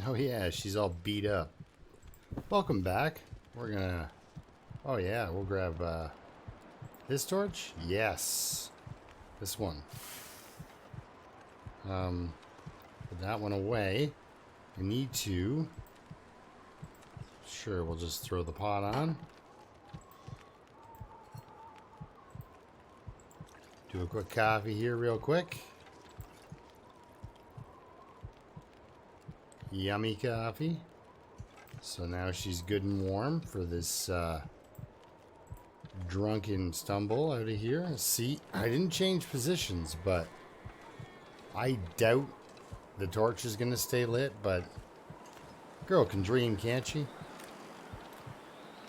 Oh yeah, she's all beat up. Welcome back. We're gonna... Oh yeah, we'll grab this torch? Yes. This one. Put that one away. I need to... Sure, we'll just throw the pot on. Do a quick coffee here real quick. Yummy coffee. So now she's good and warm for this drunken stumble out of here. See, I didn't change positions, but I doubt the torch is going to stay lit, but girl can dream, can't she?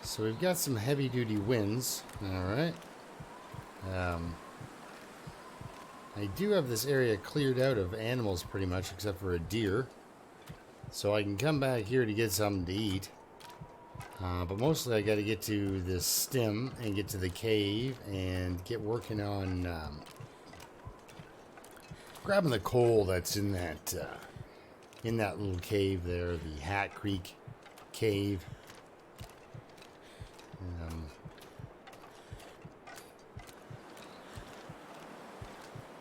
So we've got some heavy-duty winds. Alright. I do have this area cleared out of animals pretty much, except for a deer. So I can come back here to get something to eat. But mostly I got to get to this stem and get to the cave and get working on grabbing the coal that's in that little cave there, the Hat Creek cave.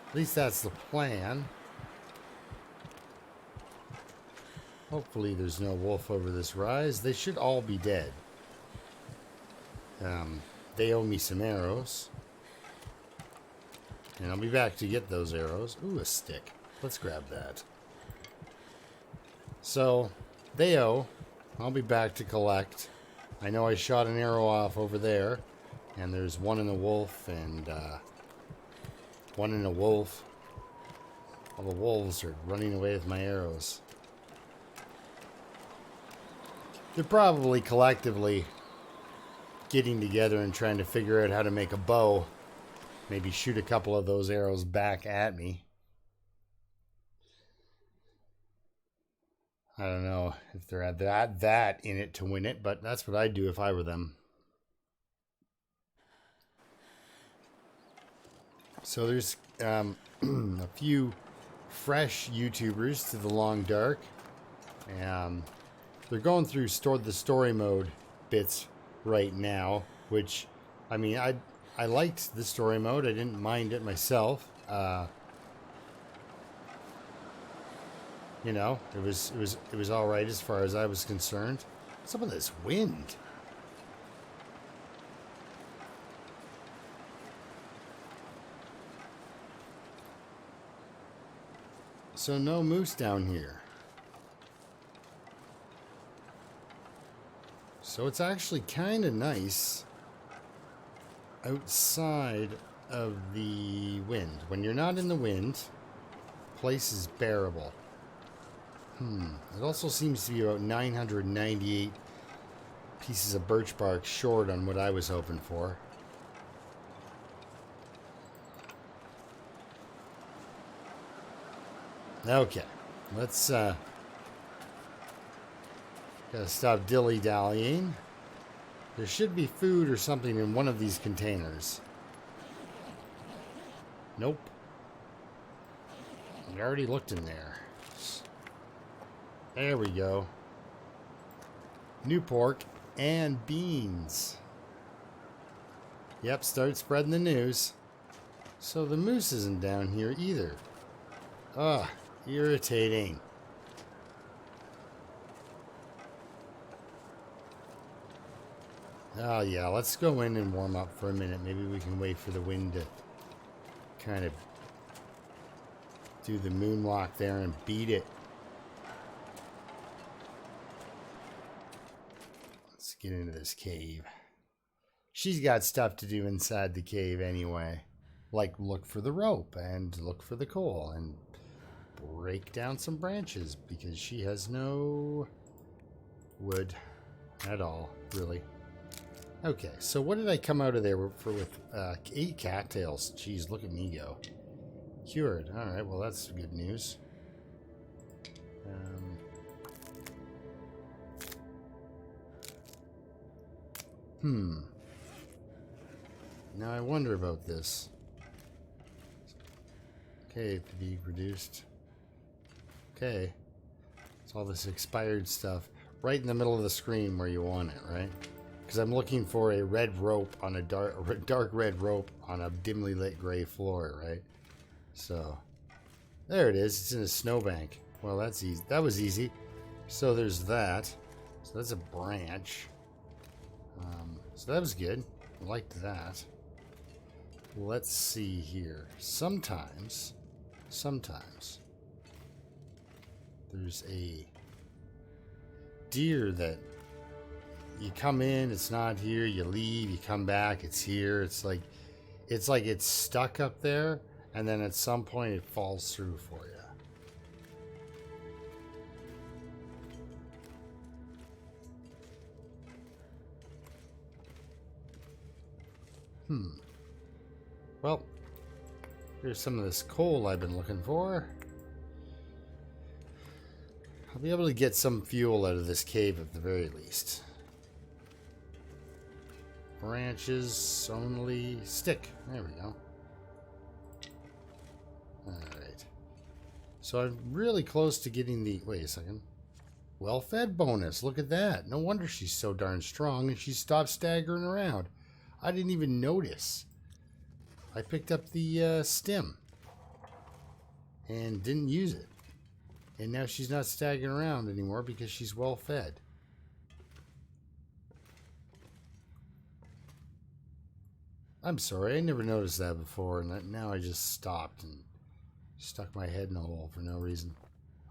At least that's the plan. Hopefully there's no wolf over this rise. They should all be dead. They owe me some arrows. And I'll be back to get those arrows. Ooh, a stick. Let's grab that. So, they owe. I'll be back to collect. I know I shot an arrow off over there. And there's one in a wolf and one in a wolf. All the wolves are running away with my arrows. They're probably collectively getting together and trying to figure out how to make a bow. Maybe shoot a couple of those arrows back at me. I don't know if they're at that in it to win it, but that's what I'd do if I were them. So there's a few fresh YouTubers to the Long Dark. They're going through the story mode bits right now, which, I mean, I liked the story mode. I didn't mind it myself. You know, it was all right as far as I was concerned. Some of this wind. So no moose down here. So it's actually kind of nice outside of the wind. When you're not in the wind, place is bearable. It also seems to be about 998 pieces of birch bark short on what I was hoping for. Okay, let's gotta stop dilly-dallying. There should be food or something in one of these containers. Nope. We already looked in there. There we go. New pork and beans. Yep, start spreading the news. So the moose isn't down here either. Ugh, irritating. Oh yeah, let's go in and warm up for a minute. Maybe we can wait for the wind to kind of do the moonwalk there and beat it. Let's get into this cave. She's got stuff to do inside the cave anyway. Like look for the rope and look for the coal and break down some branches because she has no wood at all, really. Okay, so what did I come out of there for with 8 cattails? Jeez, look at me go. Cured. Alright, well that's good news. Now I wonder about this. Okay, to be reduced. Okay. It's all this expired stuff right in the middle of the screen where you want it, right? Because I'm looking for a red rope on a dark red rope on a dimly lit gray floor, right? So there it is. It's in a snowbank. Well, that's easy. That was easy. So there's that. So that's a branch. So that was good. I liked that. Let's see here. Sometimes there's a deer that you come in, it's not here, you leave, you come back, it's here. It's like it's stuck up there, and then at some point it falls through for you. Well, here's some of this coal I've been looking for. I'll be able to get some fuel out of this cave at the very least. Branches only. Stick. There we go. Alright. So I'm really close to getting the... Wait a second. Well-fed bonus. Look at that. No wonder she's so darn strong and she stopped staggering around. I didn't even notice. I picked up the stem and didn't use it. And now she's not staggering around anymore because she's well fed. I'm sorry, I never noticed that before, and now I just stopped and stuck my head in a hole for no reason.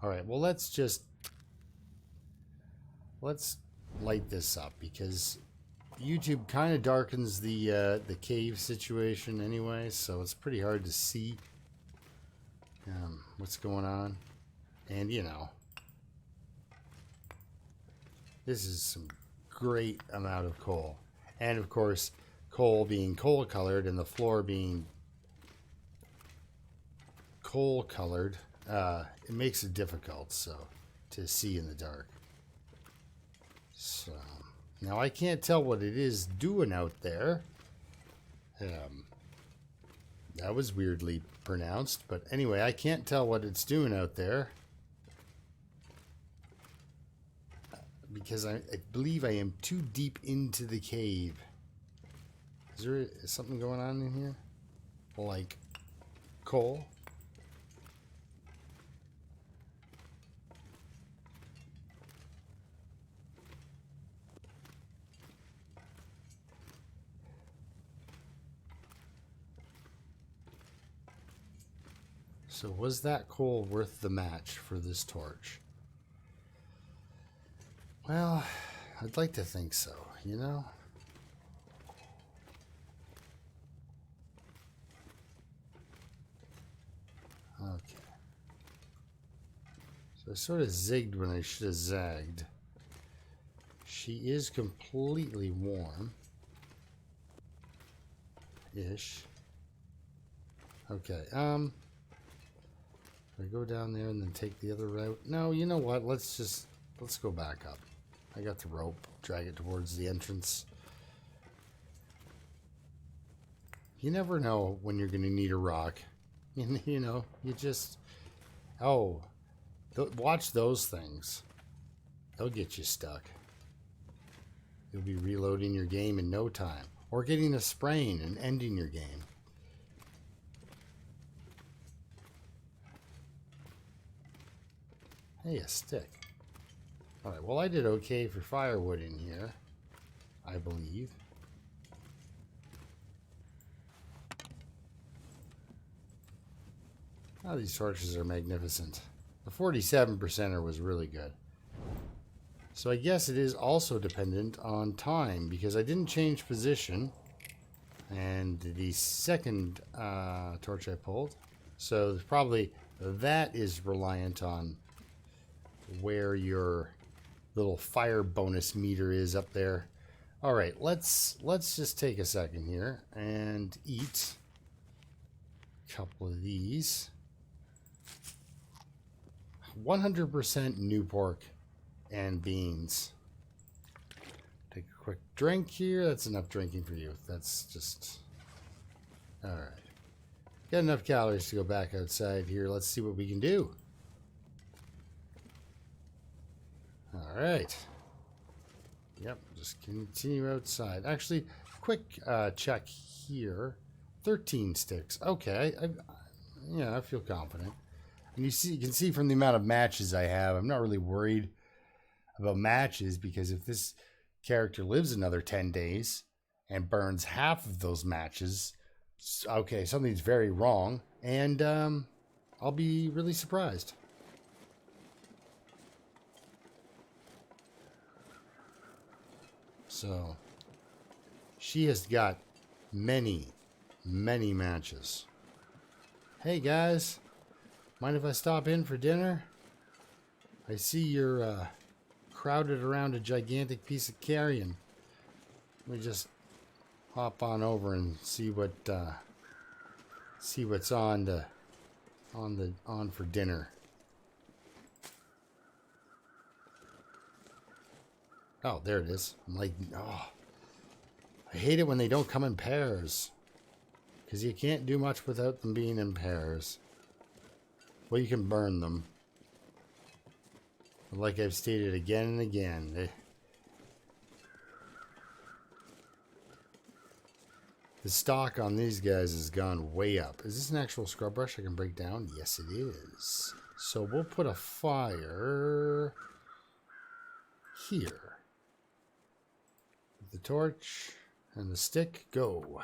Alright, well let's light this up because YouTube kind of darkens the cave situation anyway, so it's pretty hard to see what's going on. And you know, this is some great amount of coal, and of course coal being coal colored and the floor being coal colored, it makes it difficult to see in the dark. So now I can't tell what it is doing out there. That was weirdly pronounced, but anyway, I can't tell what it's doing out there because I believe I am too deep into the cave. Is there something going on in here? Like coal? So was that coal worth the match for this torch? Well, I'd like to think so, you know? Okay. So I sort of zigged when I should have zagged. She is completely warm. Ish. Okay, I go down there and then take the other route? No, you know what? Let's go back up. I got the rope. Drag it towards the entrance. You never know when you're going to need a rock. You know, you just... Oh, watch those things. They'll get you stuck. You'll be reloading your game in no time. Or getting a sprain and ending your game. Hey, a stick. Alright, well I did okay for firewood in here, I believe. Oh, these torches are magnificent. The 47%er was really good. So I guess it is also dependent on time, because I didn't change position. And the second torch I pulled. So there's probably, that is reliant on where your little fire bonus meter is up there. All right, let's just take a second here and eat a couple of these. 100% new pork and beans. Take a quick drink here. That's enough drinking for you. That's just... All right. Got enough calories to go back outside here. Let's see what we can do. All right. Yep, just continue outside. Actually, quick check here. 13 sticks. Okay, I feel confident. And you can see from the amount of matches I have, I'm not really worried about matches, because if this character lives another 10 days and burns half of those matches, okay, something's very wrong, and I'll be really surprised. So she has got many matches. Hey guys, mind if I stop in for dinner? I see you're crowded around a gigantic piece of carrion. Let me just hop on over and see what's on for dinner. Oh, there it is. I'm like, oh, I hate it when they don't come in pairs, because you can't do much without them being in pairs. Well, you can burn them. But like I've stated again and again, the stock on these guys has gone way up. Is this an actual scrub brush I can break down? Yes, it is. So we'll put a fire here. With the torch and the stick, go.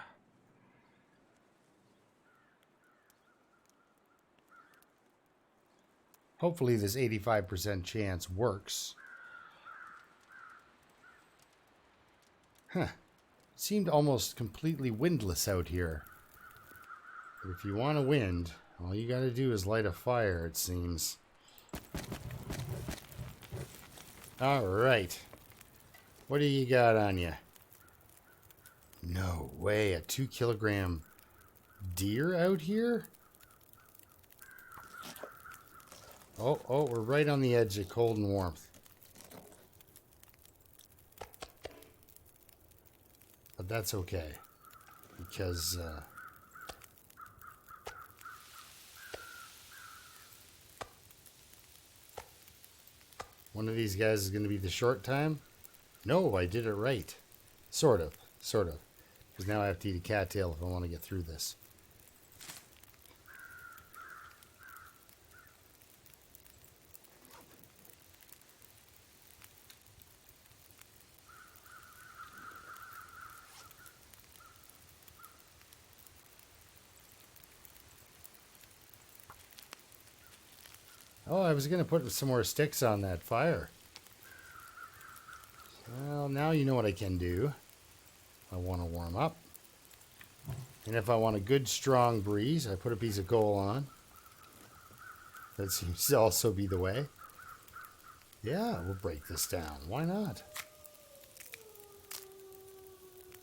Hopefully this 85% chance works. Huh. Seemed almost completely windless out here. But if you want a wind, all you gotta do is light a fire, it seems. Alright. What do you got on you? No way, a 2-kilogram deer out here? Oh, we're right on the edge of cold and warmth. But that's okay, because one of these guys is going to be the short time. No, I did it right. Sort of. Because now I have to eat a cattail if I want to get through this. Oh, I was going to put some more sticks on that fire. Well, now you know what I can do. I want to warm up. And if I want a good strong breeze, I put a piece of coal on. That seems to also be the way. Yeah, we'll break this down. Why not?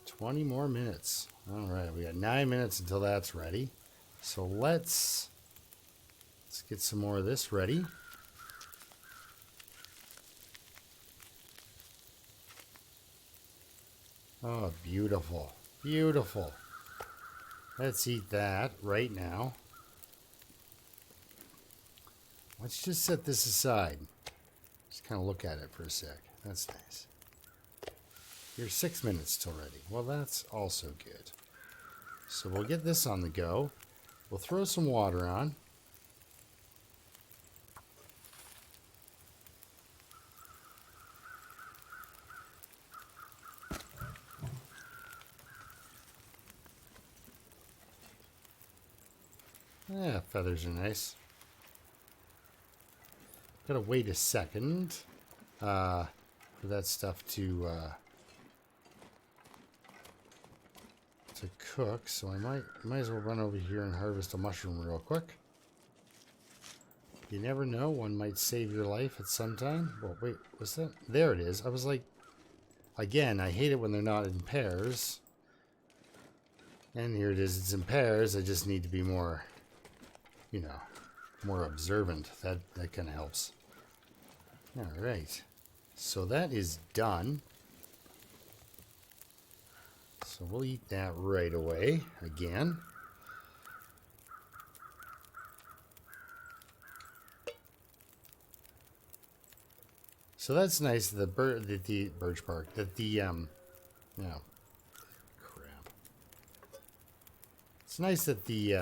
20 more minutes. All right, we got 9 minutes until that's ready. So let's get some more of this ready. Oh, beautiful. Beautiful. Let's eat that right now. Let's just set this aside. Just kind of look at it for a sec. That's nice. You're 6 minutes till ready. Well, that's also good. So we'll get this on the go. We'll throw some water on. Yeah, feathers are nice. Gotta wait a second for that stuff to cook. So I might as well run over here and harvest a mushroom real quick. You never know, one might save your life at some time. Oh, wait, what's that? There it is. I was like, again, I hate it when they're not in pairs. And here it is. It's in pairs. I just need to be more, you know, more observant. That kind of helps. All right. So that is done. So we'll eat that right away again. So that's nice. The birch bark. That the no crap. It's nice that the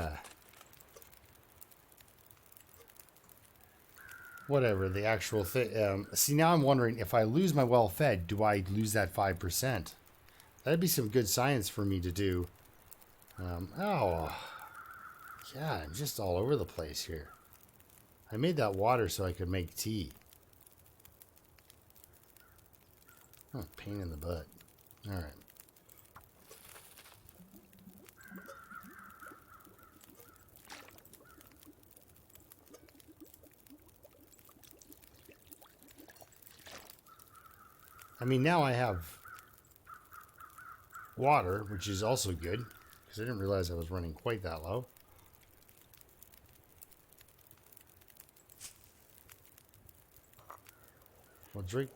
whatever the actual thing. See, now I'm wondering if I lose my well fed, do I lose that 5%? That'd be some good science for me to do. Oh, yeah, I'm just all over the place here. I made that water so I could make tea. Oh, pain in the butt. All right. I mean, now I have water, which is also good, because I didn't realize I was running quite that low. We'll drink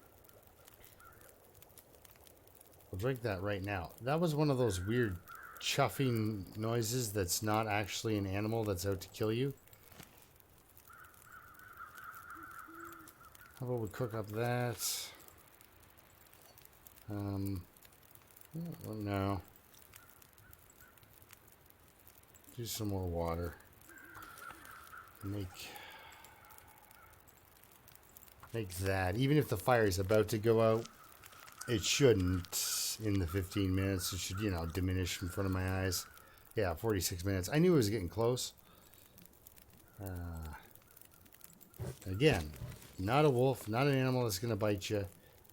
that right now. That was one of those weird chuffing noises that's not actually an animal that's out to kill you. How about we cook up that? No. Do some more water. Make that. Even if the fire is about to go out, it shouldn't in the 15 minutes. It should, you know, diminish in front of my eyes. Yeah, 46 minutes. I knew it was getting close. Again, not a wolf, not an animal that's going to bite you,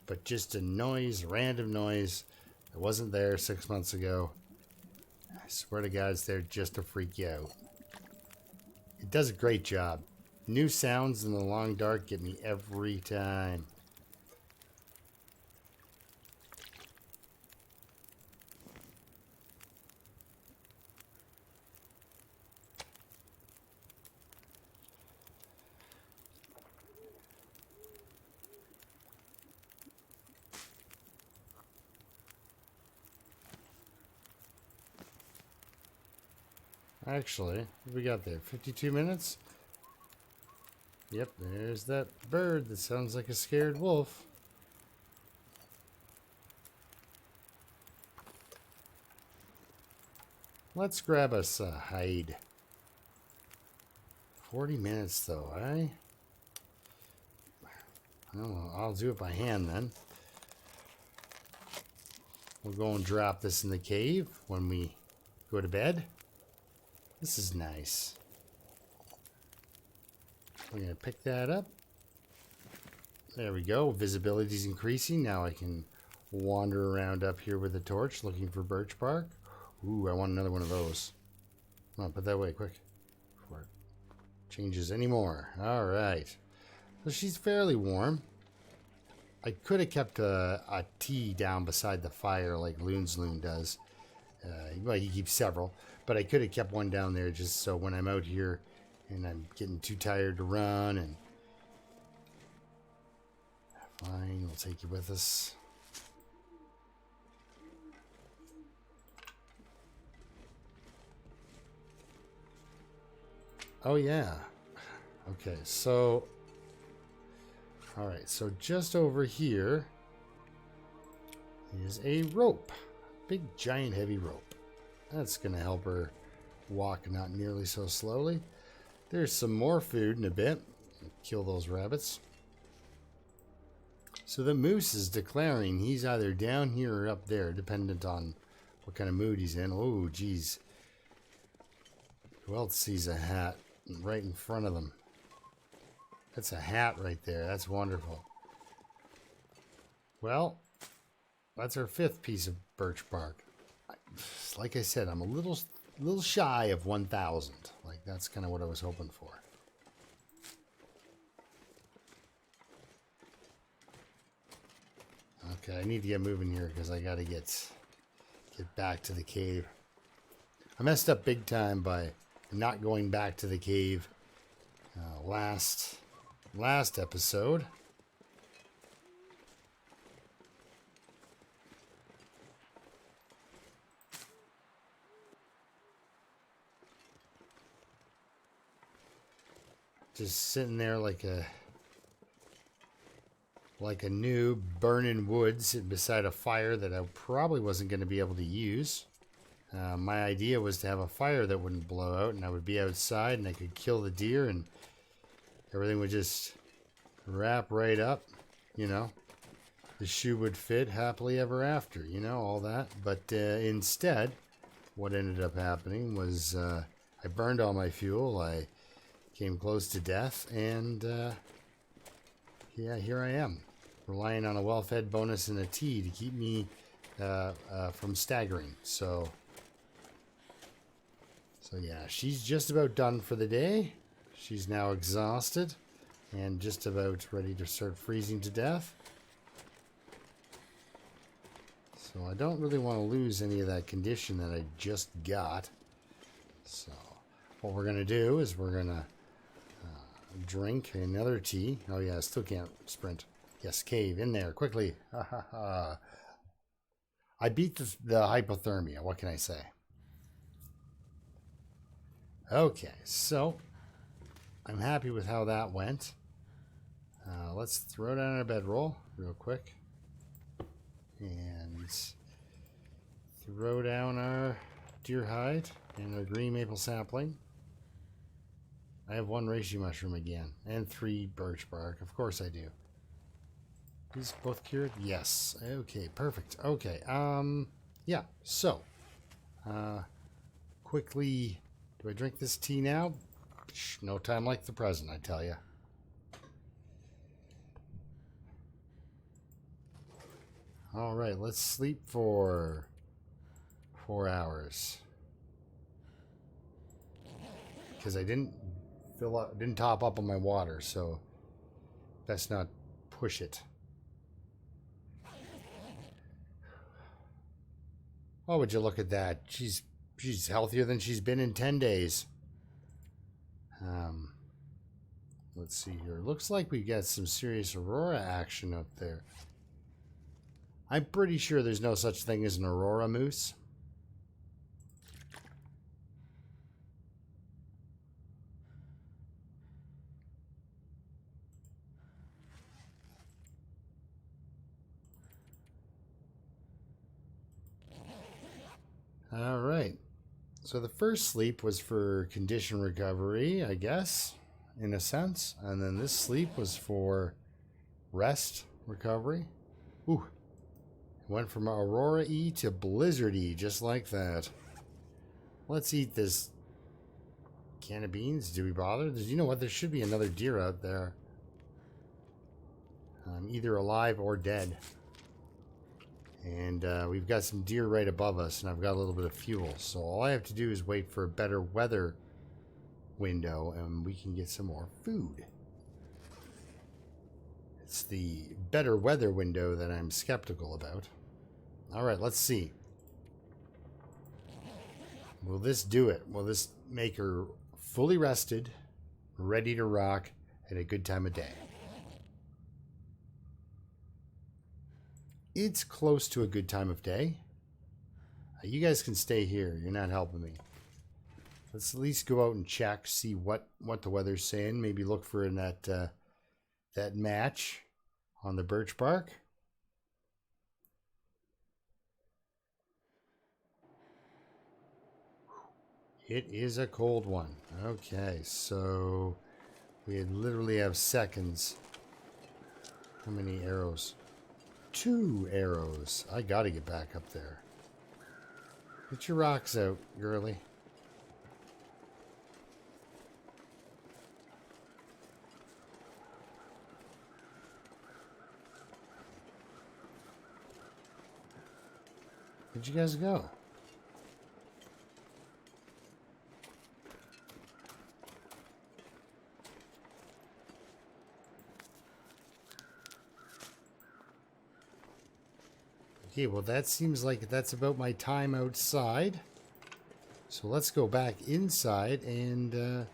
but just a noise, random noise that wasn't there 6 months ago. I swear to God, it's there just to freak you out. It does a great job. New sounds in the long dark get me every time. Actually, what we got there? 52 minutes? Yep, there's that bird that sounds like a scared wolf. Let's grab us a hide. 40 minutes though, eh? Well, I'll do it by hand then. We'll go and drop this in the cave when we go to bed. This is nice. We're going to pick that up. There we go. Visibility is increasing. Now I can wander around up here with a torch looking for birch bark. Ooh, I want another one of those. Come on, put that away quick before it changes anymore. All right. So she's fairly warm. I could have kept a tea down beside the fire like Loon's Loon does. Well, he keeps several, but I could have kept one down there just so when I'm out here and I'm getting too tired to run. And fine, we'll take you with us. Oh yeah. Okay, so all right, so just over here is a rope. Big, giant, heavy rope. That's going to help her walk not nearly so slowly. There's some more food in a bit. Kill those rabbits. So the moose is declaring he's either down here or up there, dependent on what kind of mood he's in. Oh, geez. Who else sees a hat right in front of them? That's a hat right there. That's wonderful. Well, that's our 5th piece of birch bark. Like I said, I'm a little shy of 1,000. Like, that's kind of what I was hoping for. Okay, I need to get moving here because I got to get back to the cave. I messed up big time by not going back to the cave last episode. Just sitting there like a like a noob burning woods beside a fire that I probably wasn't going to be able to use. My idea was to have a fire that wouldn't blow out, and I would be outside and I could kill the deer and everything would just wrap right up, you know. The shoe would fit happily ever after, you know, all that. But instead, what ended up happening was I burned all my fuel, I came close to death, and yeah, here I am, relying on a well-fed bonus and a tea to keep me from staggering. So yeah, she's just about done for the day. She's now exhausted and just about ready to start freezing to death. So I don't really want to lose any of that condition that I just got. So what we're going to do is we're going to drink another tea. Oh yeah, I still can't sprint. Yes, cave in there quickly. Ha ha ha. I beat the hypothermia. What can I say? Okay, so I'm happy with how that went. Let's throw down our bedroll real quick and throw down our deer hide and our green maple sapling. I have 1 reishi mushroom again and 3 birch bark. Of course I do. These both cured? Yes. Okay, perfect. Okay, yeah, so quickly, do I drink this tea now? No time like the present, I tell you. All right, let's sleep for 4 hours. Because I didn't top up on my water, so let's not push it. Oh, would you look at that? She's healthier than she's been in 10 days. Let's see here. Looks like we got some serious aurora action up there. I'm pretty sure there's no such thing as an aurora moose. All right. So the first sleep was for condition recovery, I guess, in a sense. And then this sleep was for rest recovery. Ooh. Went from Aurora-y to Blizzard-y, just like that. Let's eat this can of beans. Do we bother? You know what? There should be another deer out there. Either alive or dead. And we've got some deer right above us, and I've got a little bit of fuel. So all I have to do is wait for a better weather window, and we can get some more food. It's the better weather window that I'm skeptical about. All right, let's see. Will this do it? Will this make her fully rested, ready to rock, at a good time of day? It's close to a good time of day. You guys can stay here. You're not helping me. Let's at least go out and check, see what the weather's saying. Maybe look for that match on the birch bark. It is a cold one. Okay, so we literally have seconds. How many arrows? 2 arrows. I gotta get back up there. Get your rocks out, girly. Where'd you guys go? Okay, well that seems like that's about my time outside. So let's go back inside and do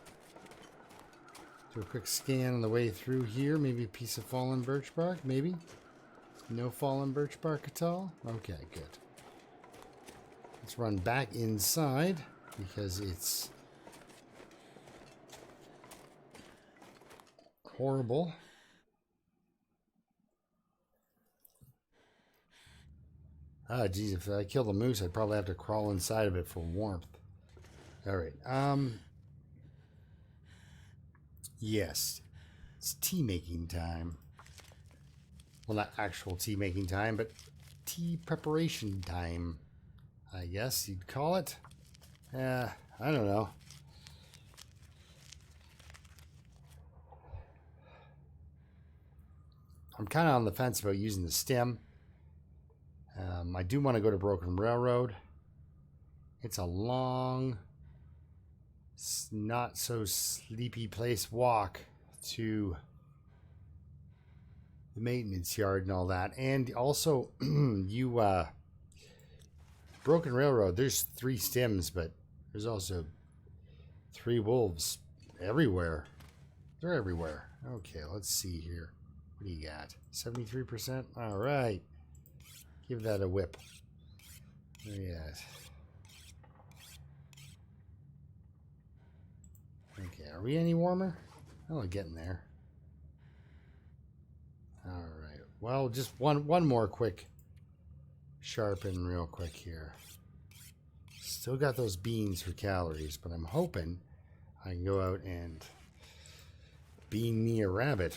a quick scan on the way through here. Maybe a piece of fallen birch bark, maybe? No fallen birch bark at all? Okay, good. Let's run back inside because it's horrible. Ah, geez, if I kill the moose, I'd probably have to crawl inside of it for warmth. All right. Yes. It's tea making time. Well, not actual tea making time, but tea preparation time, I guess you'd call it. I don't know. I'm kind of on the fence about using the stem. I do want to go to Broken Railroad. It's a long, not so sleepy place walk to the maintenance yard and all that. And also, Broken Railroad, there's 3 stems, but there's also 3 wolves everywhere. They're everywhere. Okay, let's see here. What do you got? 73%? All right. Give that a whip. Yes. Okay, are we any warmer? Oh, getting there. All right. Well, just one more quick sharpen real quick here. Still got those beans for calories, but I'm hoping I can go out and bean me a rabbit.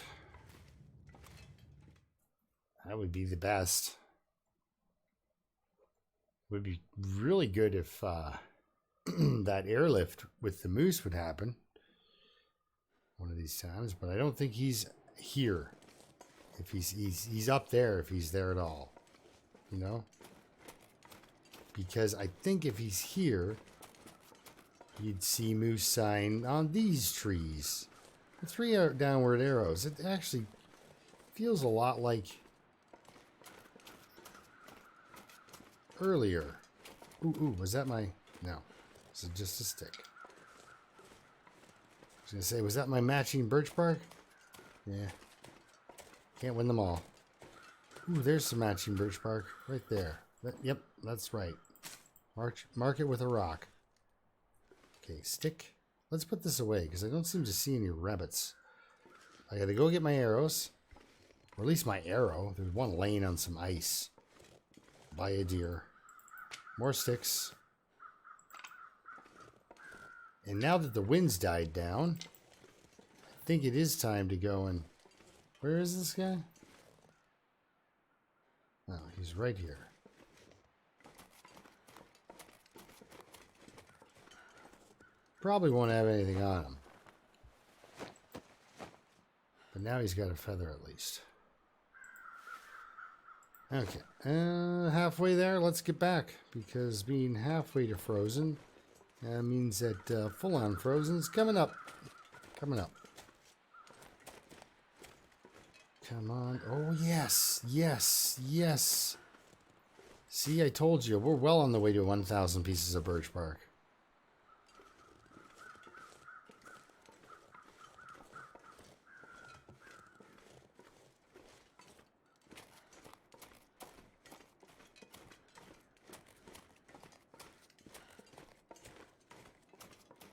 That would be the best. Would be really good if that airlift with the moose would happen one of these times, but I don't think he's here. If he's up there, if he's there at all, you know, because I think if he's here, you'd see moose sign on these trees. The 3 downward arrows. It actually feels a lot like earlier. Ooh, was that my... No. Is it just a stick? I was going to say, was that my matching birch bark? Yeah. Can't win them all. Ooh, there's some matching birch bark right there. Yep, that's right. Mark it with a rock. Okay, stick. Let's put this away, because I don't seem to see any rabbits. I gotta go get my arrows. Or at least my arrow. There's one laying on some ice. By a deer. More sticks. And now that the wind's died down, I think it is time to go and... Where is this guy? Oh, he's right here. Probably won't have anything on him. But now he's got a feather at least. Okay. Halfway there, let's get back. Because being halfway to frozen means that full-on frozen is coming up. Coming up. Come on. Oh, yes. Yes. Yes. See, I told you. We're well on the way to 1,000 pieces of birch bark.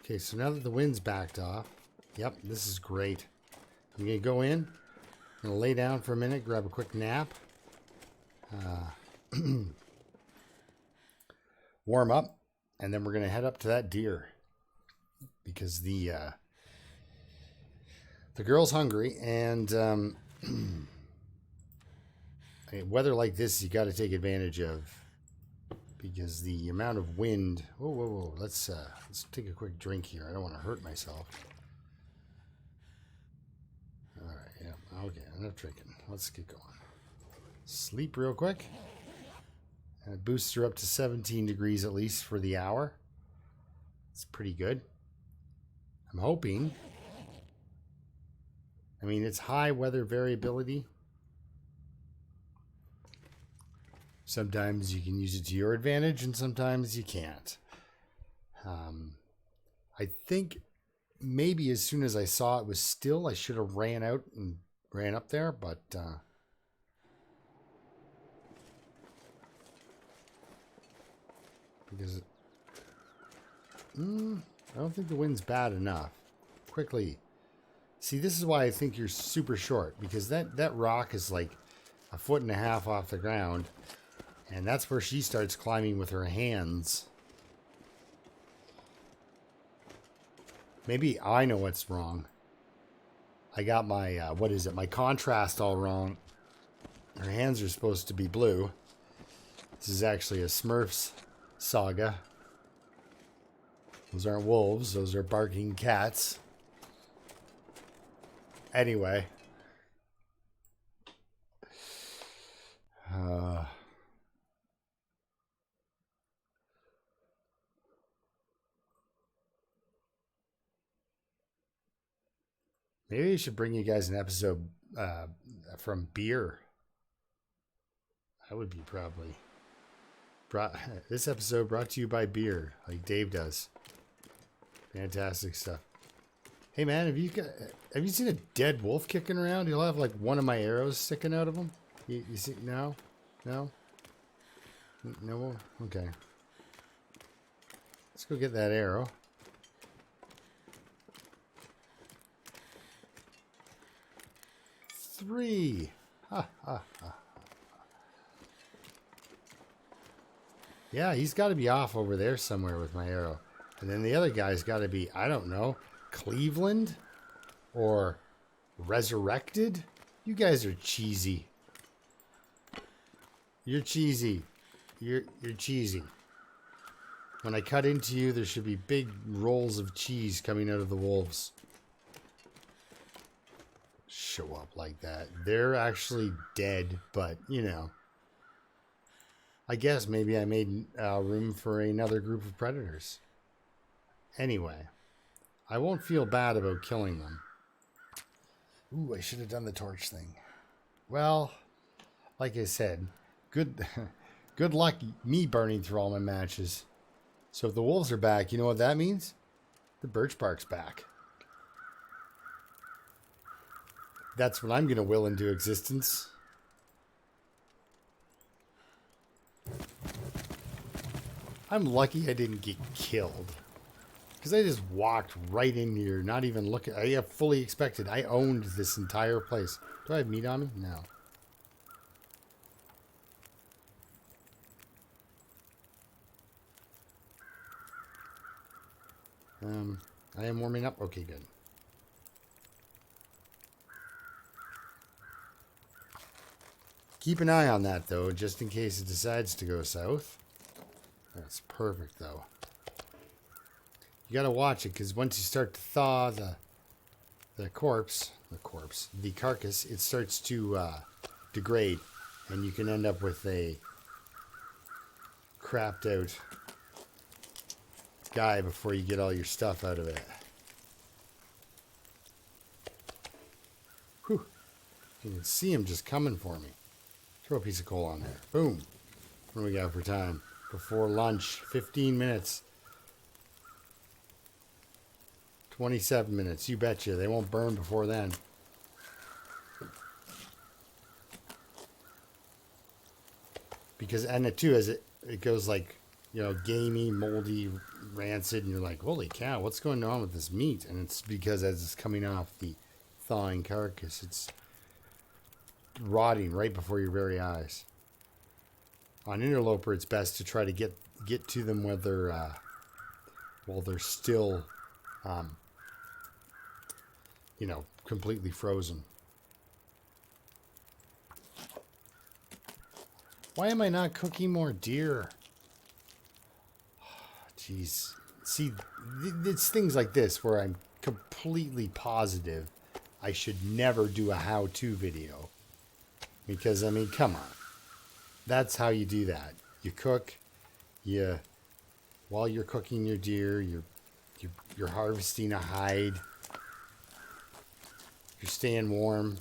Okay, so now that the wind's backed off, yep, this is great. I'm going to go in, I'm going to lay down for a minute, grab a quick nap, warm up, and then we're going to head up to that deer because the girl's hungry, and weather like this you got to take advantage of. Because the amount of wind... Whoa. Let's take a quick drink here. I don't want to hurt myself. Alright, yeah. Okay, enough drinking. Let's get going. Sleep real quick. And it boosts her up to 17 degrees at least for the hour. It's pretty good. I'm hoping... I mean, it's high weather variability. Sometimes you can use it to your advantage, and sometimes you can't. I think maybe as soon as I saw it was still, I should have ran out and ran up there, but because I don't think the wind's bad enough. Quickly. See, this is why I think you're super short, because that rock is like 1.5 feet off the ground. And that's where she starts climbing with her hands. Maybe I know what's wrong. I got my, what is it? My contrast all wrong. Her hands are supposed to be blue. This is actually a Smurfs saga. Those aren't wolves. Those are barking cats. Anyway. Maybe I should bring you guys an episode from beer. That would be probably... This episode brought to you by beer, like Dave does. Fantastic stuff. Hey man, have you seen a dead wolf kicking around? You'll have like one of my arrows sticking out of him. You see? No? No? No? Okay. Let's go get that arrow. Three. Ha ha ha. Yeah, he's got to be off over there somewhere with my arrow. And then the other guy's got to be, I don't know, Cleveland or Resurrected. You guys are cheesy. You're cheesy. You're cheesy. When I cut into you, there should be big rolls of cheese coming out of the wolves. Show up like that. They're actually dead, but, you know. I guess maybe I made room for another group of predators. Anyway, I won't feel bad about killing them. Ooh, I should have done the torch thing. Well, like I said, good luck me burning through all my matches. So if the wolves are back, you know what that means? The birch bark's back. That's what I'm going to will into existence. I'm lucky I didn't get killed. Because I just walked right in here, not even looking. I fully expected. I owned this entire place. Do I have meat on me? No. I am warming up. Okay, good. Keep an eye on that, though, just in case it decides to go south. That's perfect, though. You gotta watch it, because once you start to thaw the carcass, it starts to degrade, and you can end up with a crapped out guy before you get all your stuff out of it. Whew. You can see him just coming for me. Throw a piece of coal on there. Boom. What do we got for time? Before lunch. 15 minutes. 27 minutes. You betcha. They won't burn before then. Because, and it too, as it goes like, you know, gamey, moldy, rancid, and you're like, holy cow, what's going on with this meat? And it's because as it's coming off the thawing carcass, it's rotting right before your very eyes. On interloper, it's best to try to get to them while they're still, you know, completely frozen. Why am I not cooking more deer? Jeez. See, it's things like this where I'm completely positive I should never do a how-to video. Because, I mean, come on. That's how you do that. You cook, while you're cooking your deer, you're harvesting a hide. You're staying warm,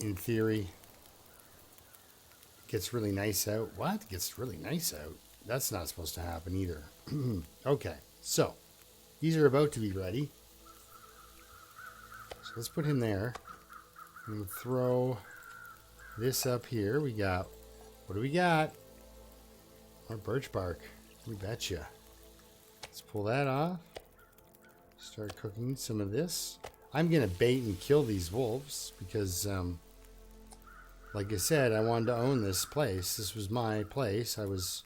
in theory. It gets really nice out. What? It gets really nice out? That's not supposed to happen either. Okay, so these are about to be ready. So let's put him there. And throw this up here. We got, what do we got? More birch bark. You betcha. Let's pull that off. Start cooking some of this. I'm going to bait and kill these wolves because Like I said, I wanted to own this place. This was my place. I was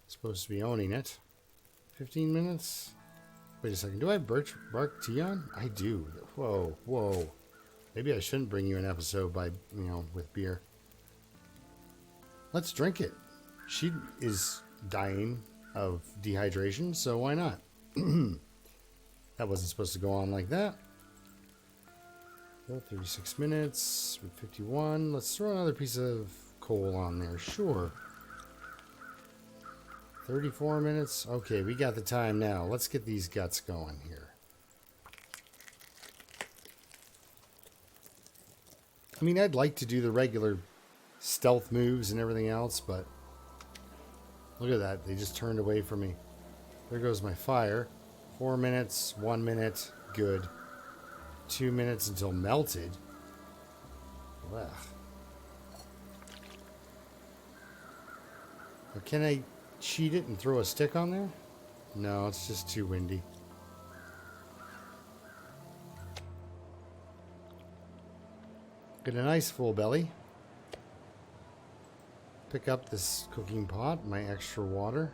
supposed to be owning it. 15 minutes? Wait a second. Do I have Birch Bark tea on? I do. Whoa, whoa. Maybe I shouldn't bring you an episode by, with beer. Let's drink it. She is dying of dehydration, so why not? That wasn't supposed to go on like that. 36 minutes, 51. Let's throw another piece of coal on there. Sure. 34 minutes. Okay, we got the time now. Let's get these guts going here. I mean, I'd like to do the regular stealth moves and everything else, but look at that. They just turned away from me. There goes my fire. 4 minutes, 1 minute, good. 2 minutes until melted. Ugh. Or can I cheat it and throw a stick on there? No, it's just too windy. Get a nice full belly. Pick up this cooking pot, my extra water.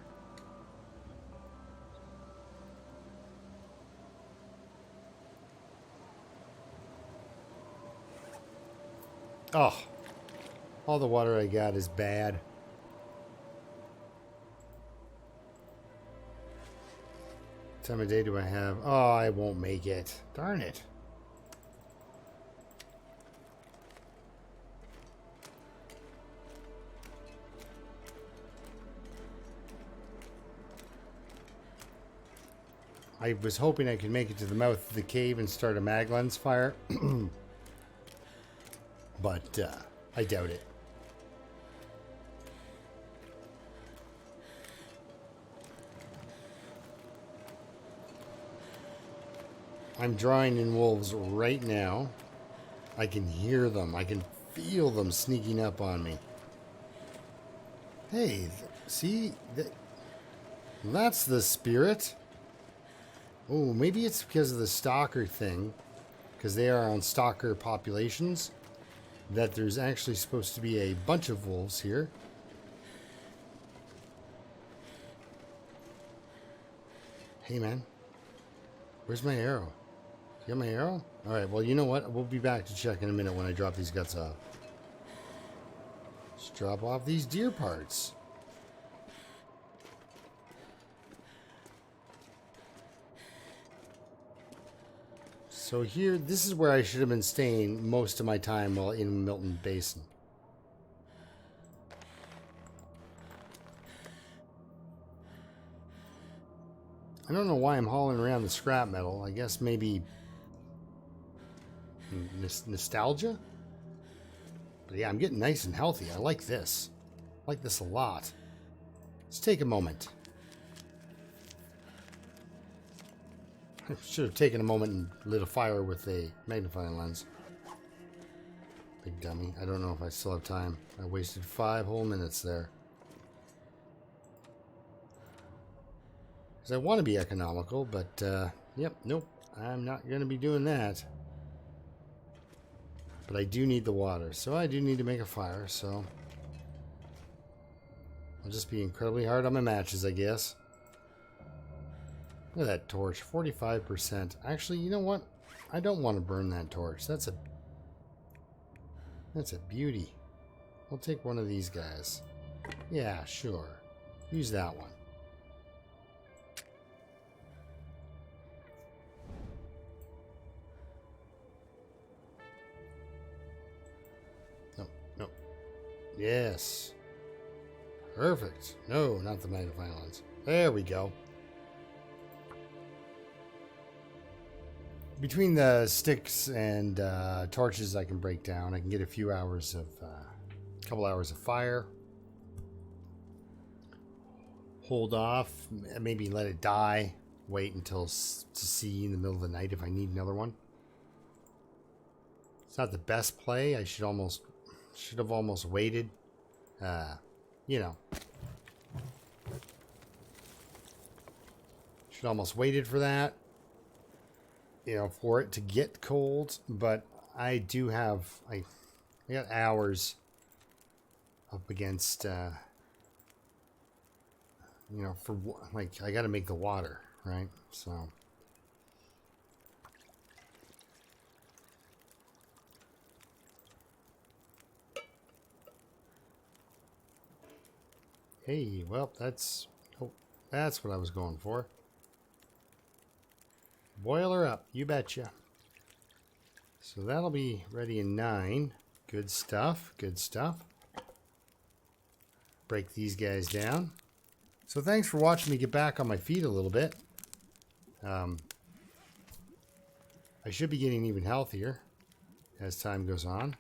Oh, all the water I got is bad. What time of day do I have? Oh, I won't make it. Darn it. I was hoping I could make it to the mouth of the cave and start a mag lens fire. But I doubt it. I'm drawing in wolves right now. I can hear them. I can feel them sneaking up on me. Hey, see? That's the spirit. Oh, maybe it's because of the stalker thing. Because they are on stalker populations. That there's actually supposed to be a bunch of wolves here. Hey, man. Where's my arrow? You got my arrow? Alright, well, you know what? We'll be back to check in a minute when I drop these guts off. Let's drop off these deer parts. So here, this is where I should have been staying most of my time while in Milton Basin. I don't know why I'm hauling around the scrap metal. I guess maybe nostalgia? But yeah, I'm getting nice and healthy. I like this. I like this a lot. Let's take a moment. I should have taken a moment and lit a fire with a magnifying lens. Big dummy. I don't know if I still have time. I wasted 5 whole minutes there. Because I want to be economical, but, yep, nope. I'm not going to be doing that. But I do need the water, so I do need to make a fire, so I'll just be incredibly hard on my matches, I guess. Look at that torch, 45%. Actually, you know what? I don't want to burn that torch. That's a beauty. We'll take one of these guys. Yeah, sure. Use that one. No, no. Yes. Perfect. No, not the magnifying lens. There we go. Between the sticks and torches I can break down, I can get a few hours of, couple hours of fire. Hold off, maybe let it die. Wait until to see in the middle of the night if I need another one. It's not the best play. I should have almost waited. You know. Should almost waited for that. You know, for it to get cold, but I do have, I got hours up against, you know, for like, I got to make the water, right? So. Hey, well, that's what I was going for. Boil her up, you betcha. So that'll be ready in 9. Good stuff, good stuff. Break these guys down. So thanks for watching me get back on my feet a little bit. I should be getting even healthier as time goes on.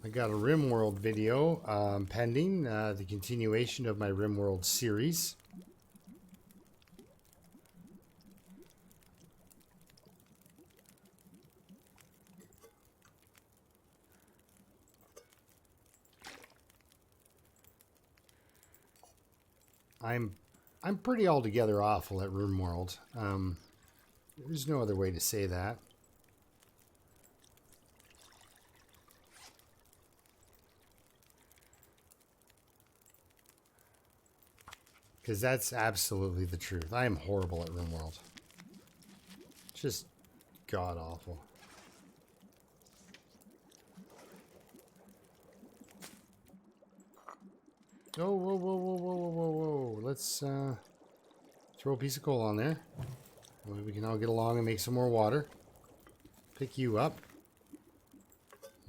I got a RimWorld video pending, the continuation of my RimWorld series. I'm pretty altogether awful at RimWorld. There's no other way to say that. Because that's absolutely the truth. I am horrible at RimWorld. Just god-awful. Oh, whoa, whoa, whoa, whoa, whoa, whoa, whoa. Let's throw a piece of coal on there. Maybe we can all get along and make some more water. Pick you up.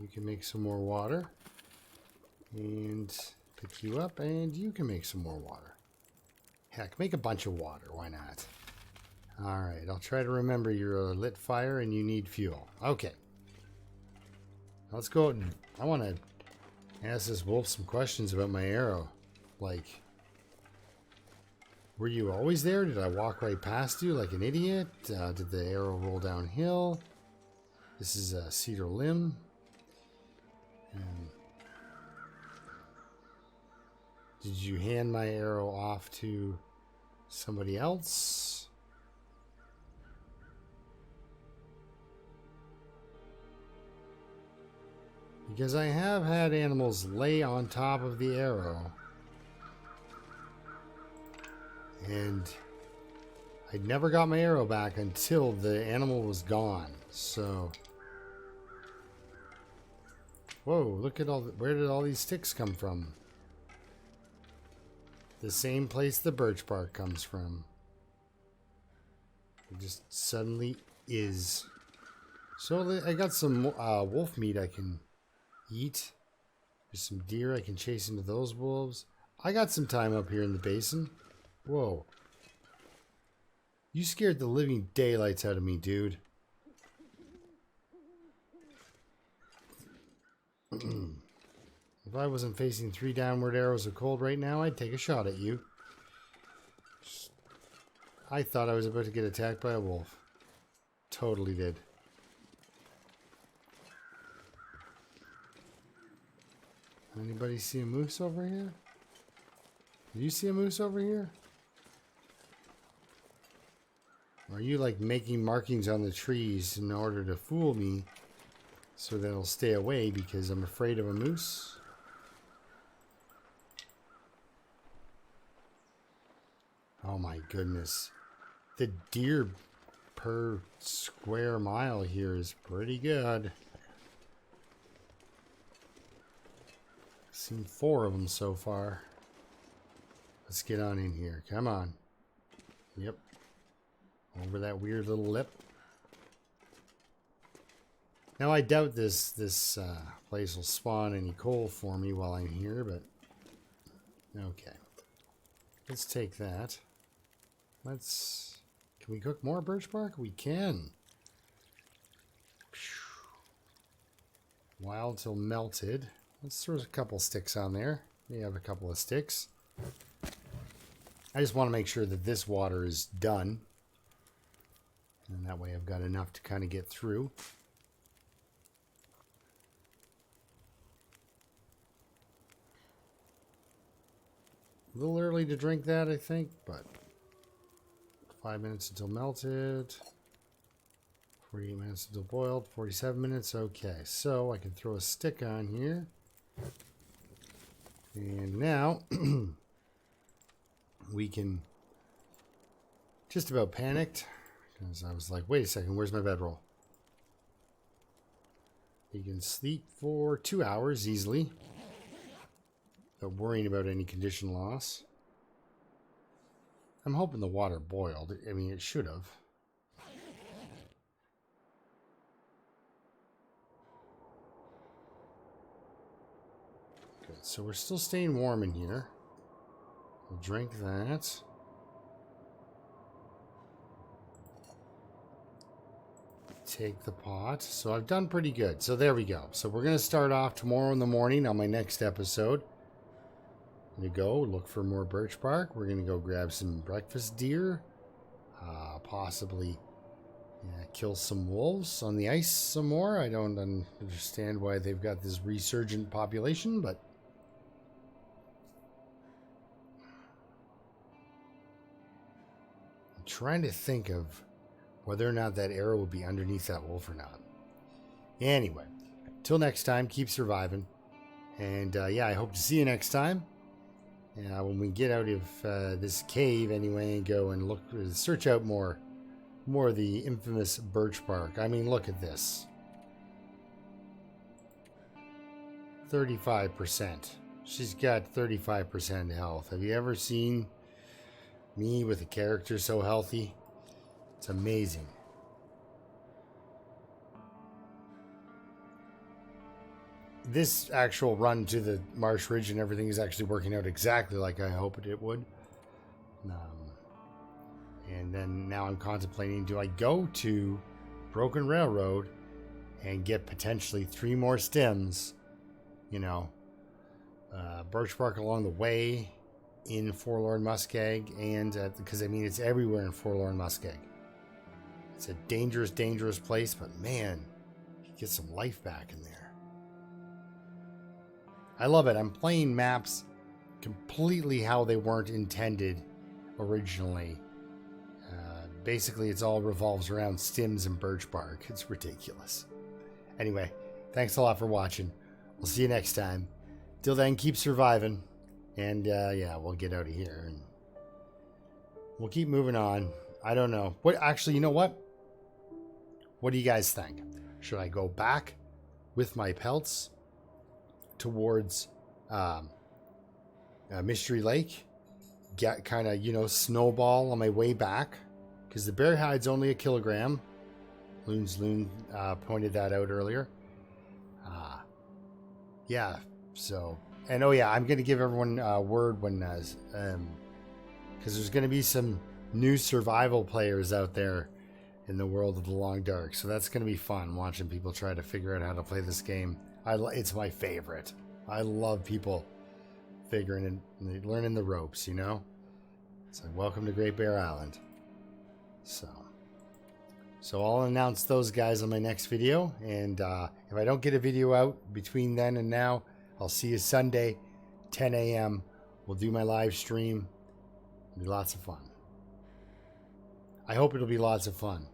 You can make some more water. And pick you up, and you can make some more water. Heck, make a bunch of water. Why not? Alright, I'll try to remember you're a lit fire and you need fuel. Okay. Let's go out and I want to ask this wolf some questions about my arrow. Like, were you always there? Did I walk right past you like an idiot? Did the arrow roll downhill? This is a cedar limb. Did you hand my arrow off to somebody else? Because I have had animals lay on top of the arrow. And I never got my arrow back until the animal was gone. So. Whoa, look at all where did all these sticks come from? The same place the birch bark comes from. It just suddenly is. So I got some wolf meat I can eat. There's some deer I can chase into those wolves. I got some time up here in the basin. Whoa. You scared the living daylights out of me, dude. If I wasn't facing 3 downward arrows of cold right now, I'd take a shot at you. I thought I was about to get attacked by a wolf. Totally did. Anybody see a moose over here? Do you see a moose over here? Or are you like making markings on the trees in order to fool me so that I'll stay away because I'm afraid of a moose? Oh my goodness. The deer per square mile here is pretty good. I've seen 4 of them so far. Let's get on in here. Come on. Yep. Over that weird little lip. Now I doubt this place will spawn any coal for me while I'm here, but okay. Let's take that. Can we cook more birch bark? We can. Wild till melted. Let's throw a couple sticks on there. We have a couple of sticks. I just want to make sure that this water is done. And that way I've got enough to kind of get through. A little early to drink that, I think, but 5 minutes until melted. 48 minutes until boiled. 47 minutes. Okay, so I can throw a stick on here. And now we can just about panicked because I was like, wait a second, where's my bedroll? You can sleep for 2 hours easily without worrying about any condition loss. I'm hoping the water boiled. I mean, it should have. Good. So we're still staying warm in here. We'll drink that. Take the pot. So I've done pretty good. So there we go. So we're going to start off tomorrow in the morning on my next episode. I'm going to go look for more birch bark. We're going to go grab some breakfast deer. Possibly kill some wolves on the ice some more. I don't understand why they've got this resurgent population, but I'm trying to think of whether or not that arrow would be underneath that wolf or not. Anyway, till next time, keep surviving. And yeah, I hope to see you next time. When we get out of this cave anyway and go and look, search out more of the infamous birch bark. I mean, look at this. 35%. She's got 35% health. Have you ever seen me with a character so healthy? It's amazing. This actual run to the Marsh Ridge and everything is actually working out exactly like I hoped it would. And then now I'm contemplating, do I go to Broken Railroad and get potentially 3 more stems, you know, birch bark along the way in Forlorn Muskeg, and because I mean it's everywhere in Forlorn Muskeg. It's a dangerous, dangerous place, but man, you get some life back in there. I love it. I'm playing maps completely how they weren't intended originally. Basically, it's all revolves around stems and birch bark. It's ridiculous. Anyway, thanks a lot for watching. We'll see you next time. Till then, keep surviving. And yeah, we'll get out of here. And we'll keep moving on. I don't know. Actually, you know what? What do you guys think? Should I go back with my pelts towards Mystery Lake? Get kind of, you know, snowball on my way back? Because the bear hide's only 1 kilogram. Loon pointed that out earlier. Yeah, so... And oh yeah, I'm going to give everyone word when... because there's going to be some new survival players out there in the world of the Long Dark. So that's going to be fun, watching people try to figure out how to play this game. It's my favorite. I love people figuring and learning the ropes, you know? It's like, welcome to Great Bear Island. So I'll announce those guys on my next video, and if I don't get a video out between then and now, I'll see you Sunday, 10 a.m. We'll do my live stream. It'll be lots of fun. I hope it'll be lots of fun.